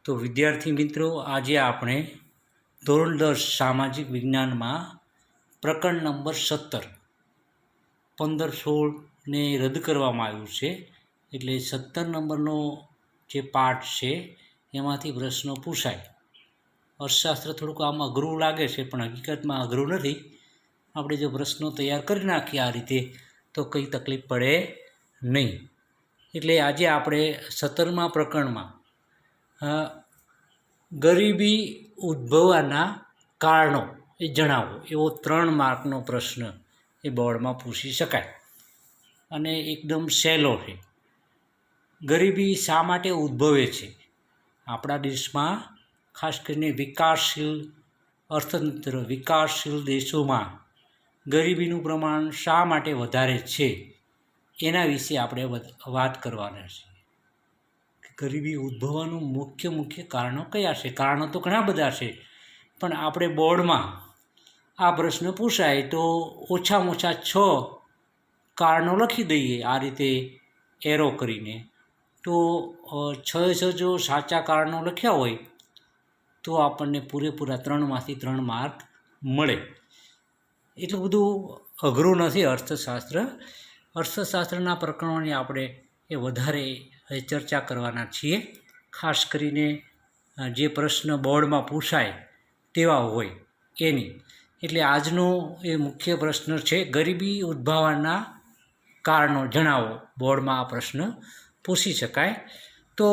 તો વિદ્યાર્થી મિત્રો, આજે આપણે ધોરણ 10 સામાજિક વિજ્ઞાનમાં પ્રકરણ નંબર 17 15-16ને રદ કરવામાં આવ્યું છે. એટલે 17 નંબરનો જે પાઠ છે એમાંથી પ્રશ્નો પૂછાય. અર્થશાસ્ત્ર થોડુંક આમ અઘરું લાગે છે, પણ હકીકતમાં અઘરું નથી. આપણે જો પ્રશ્નો તૈયાર કરી નાખીએ આ રીતે તો કંઈ તકલીફ પડે નહીં. એટલે આજે આપણે 17મા પ્રકરણમાં ગરીબી ઉદ્ભવવાના કારણો એ જણાવો એવો 3 માર્કનો પ્રશ્ન એ બોર્ડમાં પૂછી શકાય અને એકદમ સહેલો છે. ગરીબી શા માટે ઉદ્ભવે છે? આપણા દેશમાં ખાસ કરીને વિકાસશીલ અર્થતંત્ર વિકાસશીલ દેશોમાં ગરીબીનું પ્રમાણ શા માટે વધારે છે એના વિશે આપણે વાત કરવાના છે. ગરીબી ઉદ્ભવવાનું મુખ્ય કારણો કયા છે? કારણો તો ઘણા બધા છે, પણ આપણે બોર્ડમાં આ પ્રશ્ન પૂછાય તો ઓછામાં ઓછા 6 કારણો લખી દઈએ આ રીતે એરો કરીને. તો 6 જો સાચા કારણો લખ્યા હોય તો આપણને પૂરેપૂરા 3માંથી 3 માર્ક મળે. એટલું બધું અઘરું નથી અર્થશાસ્ત્રના પ્રકરણોની આપણે એ વધારે ચર્ચા કરવાના છીએ. ખાસ કરીને જે પ્રશ્ન બોર્ડમાં પૂછાય તેવા હોય એની. એટલે આજનો એ મુખ્ય પ્રશ્ન છે, ગરીબી ઉદ્ભવવાના કારણો જણાવો. બોર્ડમાં આ પ્રશ્ન પૂછી શકાય. તો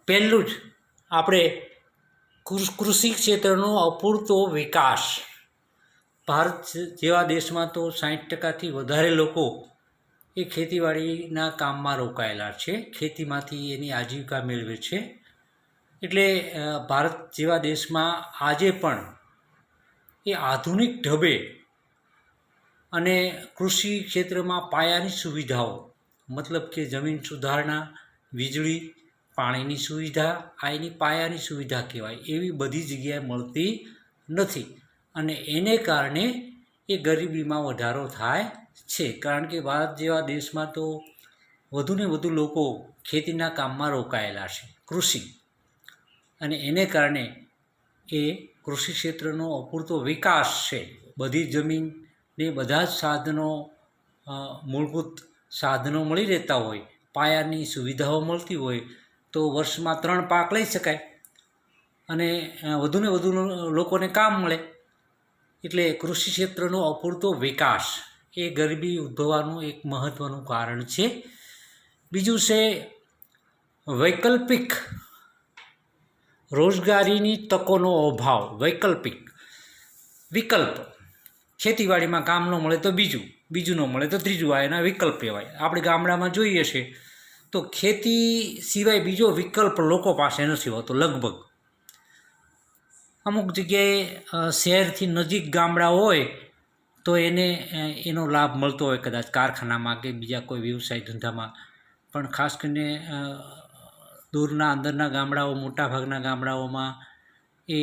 પહેલું જ આપણે કૃષિ ક્ષેત્રનો અપૂરતો વિકાસ. ભારત જેવા દેશમાં તો 60%થી વધારે લોકો એ ખેતીવાડીના કામમાં રોકાયેલા છે, ખેતીમાંથી એની આજીવિકા મેળવે છે. એટલે ભારત જેવા દેશમાં આજે પણ એ આધુનિક ઢબે અને કૃષિ ક્ષેત્રમાં પાયાની સુવિધાઓ, મતલબ કે જમીન સુધારણા, વીજળી, પાણીની સુવિધા, આ એની પાયાની સુવિધા કહેવાય, એવી બધી જગ્યાએ મળતી નથી. અને એને કારણે એ ગરીબીમાં વધારો થાય છે. કારણ કે ભારત જેવા દેશમાં તો વધુને વધુ લોકો ખેતીના કામમાં રોકાયેલા છે, કૃષિ. અને એને કારણે એ કૃષિ ક્ષેત્રનો અપૂરતો વિકાસ છે. બધી જમીનને બધા જ સાધનો, મૂળભૂત સાધનો મળી રહેતા હોય, પાયાની સુવિધાઓ મળતી હોય તો વર્ષમાં 3 પાક લઈ શકાય અને વધુને વધુ લોકોને કામ મળે. એટલે કૃષિ ક્ષેત્રનો અપૂરતો વિકાસ એ ગરીબી ઉદ્ભવવાનું એક મહત્ત્વનું કારણ છે. બીજું છે વૈકલ્પિક રોજગારીની તકોનો અભાવ. વિકલ્પ, ખેતીવાડીમાં કામ ન મળે તો બીજું ન મળે તો ત્રીજું, આ એના વિકલ્પ કહેવાય. આપણે ગામડામાં જોઈએ છે તો ખેતી સિવાય બીજો વિકલ્પ લોકો પાસે નથી હોતો લગભગ. અમુક જગ્યાએ શહેરથી નજીક ગામડા હોય તો એનો લાભ મળતો હોય, કદાચ કારખાનામાં કે બીજા કોઈ વ્યવસાય ધંધામાં. પણ ખાસ કરીને દૂરના અંદરના ગામડાઓ, મોટાભાગના ગામડાઓમાં એ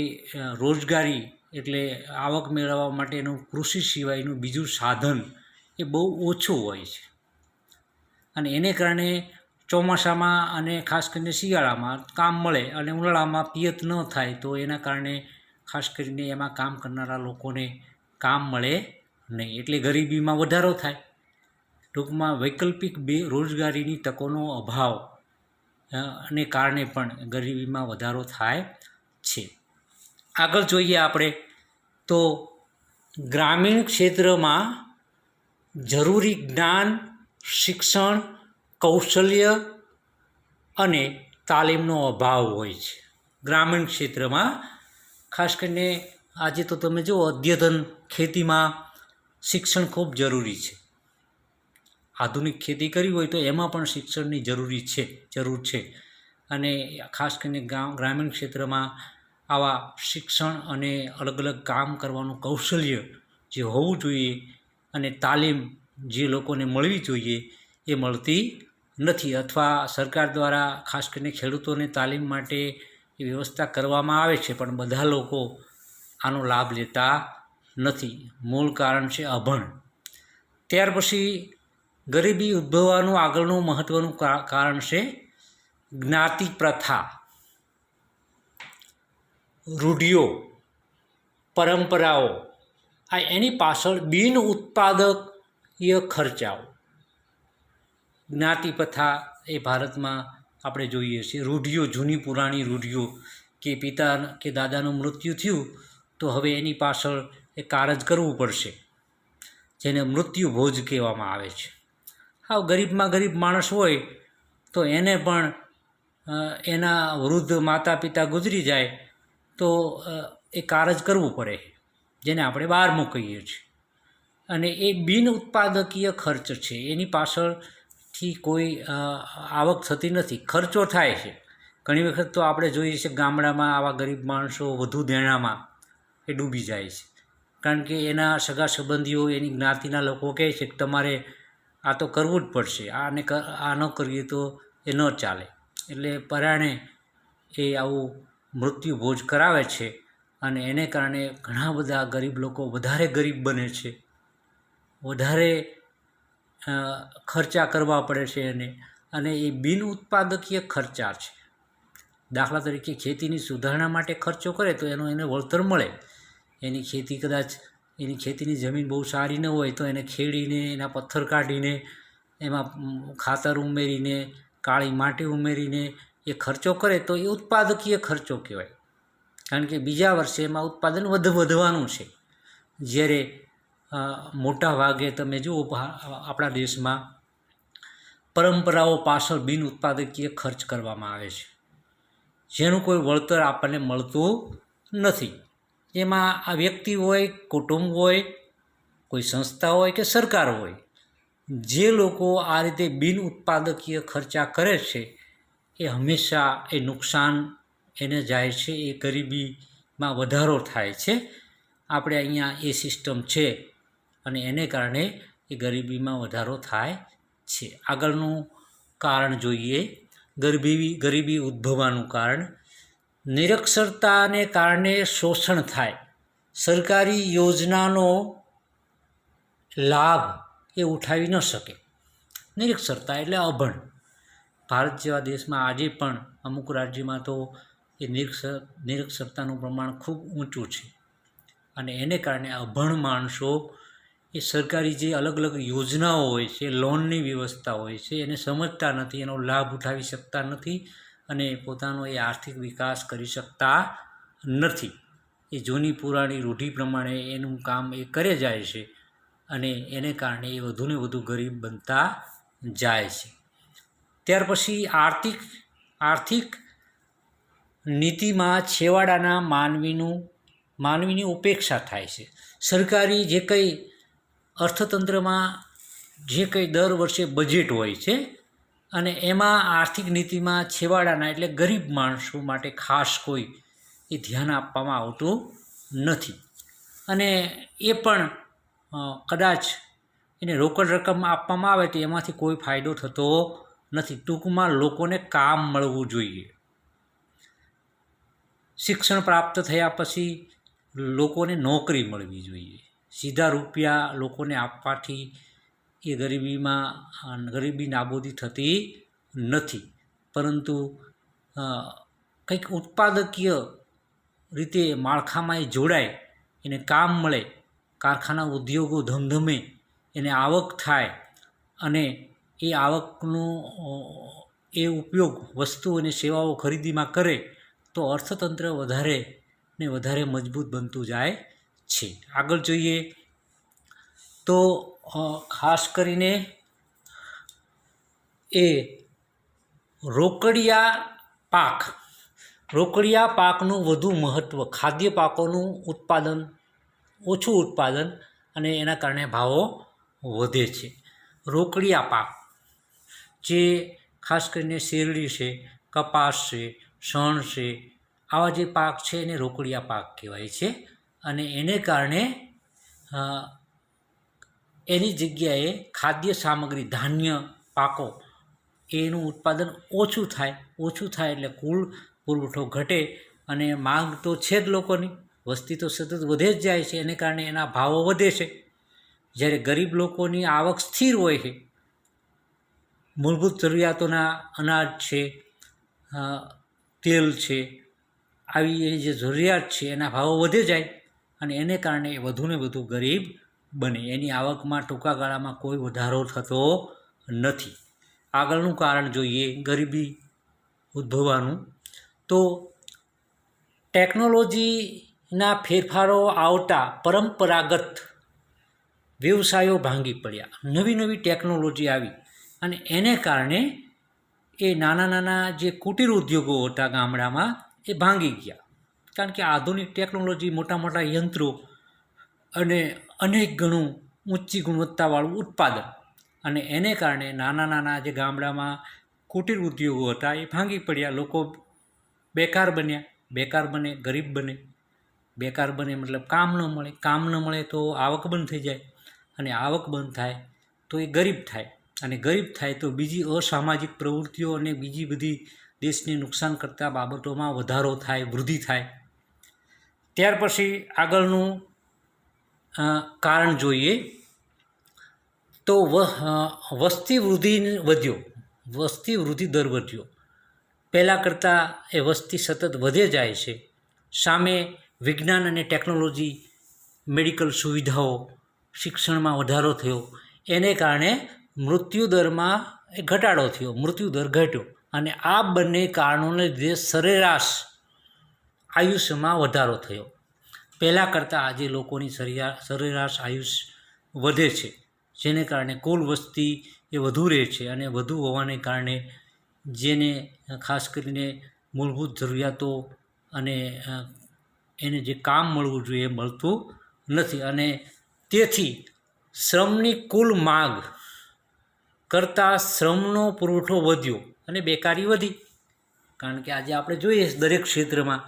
રોજગારી એટલે આવક મેળવવા માટેનું કૃષિ સિવાયનું બીજું સાધન એ બહુ ઓછું હોય છે. અને એને કારણે ચોમાસામાં અને ખાસ કરીને શિયાળામાં કામ મળે અને ઉનાળામાં પિયત ન થાય તો એના કારણે ખાસ કરીને એમાં કામ કરનારા લોકોને કામ મળે નહીં, એટલે ગરીબીમાં વધારો થાય. ટૂંકમાં વૈકલ્પિક રોજગારીની તકોનો અભાવ ને કારણે પણ ગરીબીમાં વધારો થાય છે. આગળ જોઈએ આપણે તો ગ્રામીણ ક્ષેત્રમાં જરૂરી જ્ઞાન, શિક્ષણ, કૌશલ્ય અને તાલીમનો અભાવ હોય છે. ગ્રામીણ ક્ષેત્રમાં ખાસ કરીને આજે તો તમે જુઓ, અદ્યતન ખેતીમાં શિક્ષણ ખૂબ જરૂરી છે. આધુનિક ખેતી કરવી હોય તો એમાં પણ શિક્ષણની જરૂર છે. અને ખાસ કરીને ગ્રામીણ ક્ષેત્રમાં આવા શિક્ષણ અને અલગ અલગ કામ કરવાનું કૌશલ્ય જે હોવું જોઈએ અને તાલીમ જે લોકોને મળવી જોઈએ એ મળતી નથી. અથવા સરકાર દ્વારા ખાસ કરીને ખેડૂતોને તાલીમ માટે એ વ્યવસ્થા કરવામાં આવે છે, પણ બધા લોકો આનો લાભ લેતા નથી. મૂળ કારણ છે અભણ. ત્યાર પછી ગરીબી ઉદ્ભવવાનું આગળનું મહત્ત્વનું કારણ છે જ્ઞાતિ પ્રથા. રૂઢિઓ, પરંપરાઓ, આ એની પાછળ બિન ઉત્પાદકીય ખર્ચાઓ, જ્ઞાતિપ્રથા એ ભારતમાં આપણે જોઈએ છીએ. રૂઢિઓ, જૂની પુરાણી રૂઢિઓ કે પિતા કે દાદાનું મૃત્યુ થયું તો હવે એની પાછળ એ કારજ કરવું પડશે, જેને મૃત્યુ ભોજ કહેવામાં આવે છે. હા, ગરીબમાં ગરીબ માણસ હોય તો એને પણ એના વૃદ્ધ માતા પિતા ગુજરી જાય તો એ કારજ કરવું પડે, જેને આપણે 12મું કહીએ છીએ. અને એ બિન ઉત્પાદકીય ખર્ચ છે, એની પાછળથી કોઈ આવક થતી નથી, ખર્ચો થાય છે. ઘણી વખત તો આપણે જોઈએ છીએ ગામડામાં આવા ગરીબ માણસો વધુ દેણામાં એ ડૂબી જાય છે, કારણ કે એના સગા સંબંધીઓ, એની જ્ઞાતિના લોકો કહે છે કે તમારે આ તો કરવું જ પડશે, આ ન કરીએ તો એ ન ચાલે. એટલે પરાણે એ આવું મૃત્યુ ભોજ કરાવે છે અને એને કારણે ઘણા બધા ગરીબ લોકો વધારે ગરીબ બને છે, વધારે ખર્ચા કરવા પડે છે અને એ બિન ઉત્પાદકીય ખર્ચા છે. દાખલા તરીકે ખેતીની સુધારણા માટે ખર્ચો કરે તો એને વળતર મળે. એની ખેતી કદાચ એની ખેતીની જમીન બહુ સારી ન હોય તો એને ખેડીને, એના પથ્થર કાઢીને, એમાં ખાતર ઉમેરીને, કાળી માટી ઉમેરીને એ ખર્ચો કરે તો એ ઉત્પાદકીય ખર્ચો કહેવાય, કારણ કે બીજા વર્ષે એમાં ઉત્પાદન વધવાનું છે. જ્યારે મોટા ભાગે તમે જુઓ આપણા દેશમાં પરંપરાઓ પાછળ બિન ઉત્પાદકીય ખર્ચ કરવામાં આવે છે, જેનું કોઈ વળતર આપણને મળતું નથી. એમાં આ વ્યક્તિ હોય, કુટુંબ હોય, કોઈ સંસ્થા હોય કે સરકાર હોય, જે લોકો આ રીતે બિન ઉત્પાદકીય ખર્ચા કરે છે એ હંમેશા એ નુકસાન એને જાય છે, એ ગરીબીમાં વધારો થાય છે. આપણે અહીંયા એ સિસ્ટમ છે અને એને કારણે એ ગરીબીમાં વધારો થાય છે. આગળનું કારણ જોઈએ, ગરીબી ઉદ્ભવવાનું કારણ. નિરક્ષરતાને કારણે શોષણ થાય, સરકારી યોજનાનો લાભ એ ઉઠાવી ન શકે. નિરક્ષરતા એટલે અભણ. ભારત જેવા દેશમાં આજે પણ અમુક રાજ્યમાં તો એ નિરક્ષરતાનું પ્રમાણ ખૂબ ઊંચું છે અને એને કારણે અભણ માણસો એ સરકારી જે અલગ અલગ યોજનાઓ હોય છે, લોનની વ્યવસ્થા હોય છે, એને સમજતા નથી, એનો લાભ ઉઠાવી શકતા નથી અને પોતાનો એ આર્થિક વિકાસ કરી શકતા નથી. એ જૂની પુરાણી રૂઢિ પ્રમાણે એનું કામ એ કરે જાય છે અને એને કારણે એ વધુને વધુ ગરીબ બનતા જાય છે. ત્યાર પછી આર્થિક નીતિમાં છેવાડાના માનવીની ઉપેક્ષા થાય છે. સરકારી જે કંઈ અર્થતંત્રમાં જે કંઈ દર વર્ષે બજેટ હોય છે અને એમાં આર્થિક નીતિમાં છેવાડાના એટલે ગરીબ માણસો માટે ખાસ કોઈ એ ધ્યાન આપવામાં આવતું નથી અને એ પણ કદાચ એને રોકડ રકમ આપવામાં આવે તો એમાંથી કોઈ ફાયદો થતો નથી. ટૂંકમાં લોકોને કામ મળવું જોઈએ. શિક્ષણ પ્રાપ્ત થયા પછી લોકોને નોકરી મળવી જોઈએ. સીધા રૂપિયા લોકોને આપવાથી એ ગરીબી નાબૂદી થતી નથી, પરંતુ કંઈક ઉત્પાદકીય રીતે માળખામાં એ જોડાય, એને કામ મળે, કારખાના ઉદ્યોગો ધમધમે, એને આવક થાય અને એ આવકનો એ ઉપયોગ વસ્તુ અને સેવાઓ ખરીદીમાં કરે તો અર્થતંત્ર વધારે ને વધારે મજબૂત બનતું જાય છે. આગળ જોઈએ તો ખાસ કરીને એ રોકડિયા પાકનું વધુ મહત્ત્વ, ખાદ્ય પાકોનું ઓછું ઉત્પાદન અને એના કારણે ભાવો વધે છે. રોકડિયા પાક જે ખાસ કરીને શેરડી છે, કપાસ છે, શણ છે, આવા જે પાક છે એને રોકડિયા પાક કહેવાય છે અને એને કારણે એની જગ્યાએ ખાદ્ય સામગ્રી, ધાન્ય પાકો એનું ઉત્પાદન ઓછું થાય એટલે કુલ પુરવઠો ઘટે અને માંગ તો છે જ લોકોની, વસ્તી તો સતત વધે જ જાય છે, એને કારણે એના ભાવો વધે છે. જ્યારે ગરીબ લોકોની આવક સ્થિર હોય છે, મૂળભૂત જરૂરિયાતોના અનાજ છે, તેલ છે, આવી એની જે જરૂરિયાત છે એના ભાવો વધે જાય અને એને કારણે એ વધુને વધુ ગરીબ બને. એની આવકમાં ટૂંકા ગાળામાં કોઈ વધારો થતો નથી. આગળનું કારણ જોઈએ ગરીબી ઉદ્ભવવાનું, તો ટેકનોલોજીના ફેરફારો આવતા પરંપરાગત વ્યવસાયો ભાંગી પડ્યા. નવી નવી ટેકનોલોજી આવી અને એને કારણે એ નાના નાના જે કુટીર ઉદ્યોગો હતા ગામડામાં એ ભાંગી ગયા. કારણ કે આધુનિક ટેકનોલોજી, મોટા મોટા યંત્રો અને અનેક ગણું ઊંચી ગુણવત્તાવાળું ઉત્પાદન, અને એને કારણે નાના નાના જે ગામડામાં કુટીર ઉદ્યોગો હતા એ ભાંગી પડ્યા. લોકો બેકાર બન્યા. બેકાર બને, ગરીબ બને. બેકાર બને મતલબ કામ ન મળે. કામ ન મળે તો આવક બંધ થઈ જાય, અને આવક બંધ થાય તો એ ગરીબ થાય, અને ગરીબ થાય તો બીજી અસામાજિક પ્રવૃત્તિઓ અને બીજી બધી દેશને નુકસાન કરતા બાબતોમાં વધારો થાય, વૃદ્ધિ થાય. ત્યાર પછી આગળનું કારણ જોઈએ તો વસ્તી વૃદ્ધિ વધ્યો. વસ્તી વૃદ્ધિ દર વધ્યો. પહેલાં કરતાં એ વસ્તી સતત વધે જાય છે. સામે વિજ્ઞાન અને ટેકનોલોજી, મેડિકલ સુવિધાઓ, શિક્ષણમાં વધારો થયો. એને કારણે મૃત્યુદરમાં એ ઘટાડો થયો, મૃત્યુદર ઘટ્યો. અને આ બંને કારણોને લીધે સરેરાશ આયુષ્યમાં વધારો થયો. પહેલાં કરતાં આજે લોકોની સરેરાશ આયુષ્ય વધે છે, જેને કારણે કુલ વસ્તી એ વધુ રહે છે, અને વધુ હોવાને કારણે જેને ખાસ કરીને મૂળભૂત જરૂરિયાતો અને એને જે કામ મળવું જોઈએ એ મળતું નથી. અને તેથી શ્રમની કુલ માગ કરતાં શ્રમનો પુરવઠો વધ્યો અને બેકારી વધી. કારણ કે આજે આપણે જોઈએ દરેક ક્ષેત્રમાં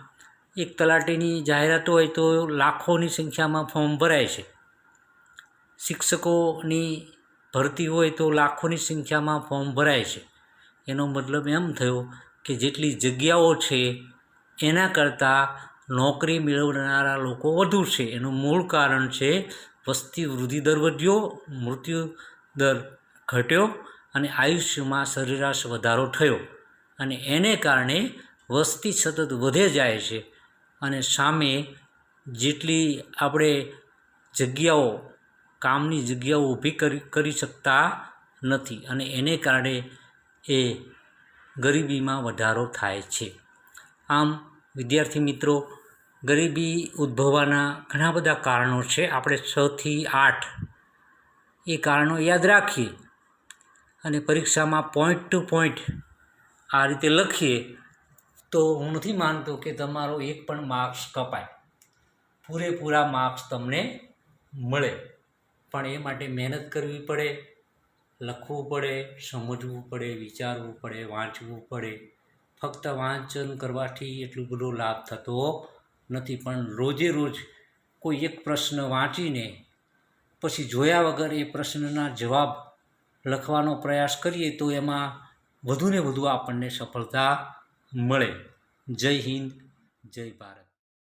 એક તલાટીની જાહેરાત હોય તો લાખોની સંખ્યામાં ફોર્મ ભરાય છે. શિક્ષકોની ભરતી હોય તો લાખોની સંખ્યામાં ફોર્મ ભરાય છે. એનો મતલબ એમ થયો કે જેટલી જગ્યાઓ છે એના કરતાં નોકરી મેળવનારા લોકો વધુ છે. એનું મૂળ કારણ છે વસ્તી વૃદ્ધિ દર વધ્યો, મૃત્યુ દર ઘટ્યો અને આયુષ્યમાં સરેરાશ વધારો થયો. અને એને કારણે વસ્તી સતત વધે જાય છે, અને સામે જેટલી આપણે જગ્યાઓ, કામની જગ્યાઓ ઊભી કરી શકતા નથી, અને એને કારણે એ ગરીબીમાં વધારો થાય છે. આમ વિદ્યાર્થી મિત્રો, ગરીબી ઉદ્ભવવાના ઘણા બધા કારણો છે. આપણે 6 થી 8 એ કારણો યાદ રાખીએ અને પરીક્ષામાં પોઈન્ટ ટુ પોઈન્ટ આ રીતે લખીએ તો હું નથી માનતો કે તમારો એક પણ માર્ક્સ કપાય. પૂરેપૂરા માર્ક્સ તમને મળે, પણ એ માટે મહેનત કરવી પડે, લખવું પડે, સમજવું પડે, વિચારવું પડે, વાંચવું પડે. ફક્ત વાંચન કરવાથી એટલું બધો લાભ થતો નથી, પણ રોજે રોજ કોઈ એક પ્રશ્ન વાંચીને પછી જોયા વગર એ પ્રશ્નના જવાબ લખવાનો પ્રયાસ કરીએ તો એમાં વધુને વધુ આપણને સફળતા મળે. જય હિન્દ, જય ભારત.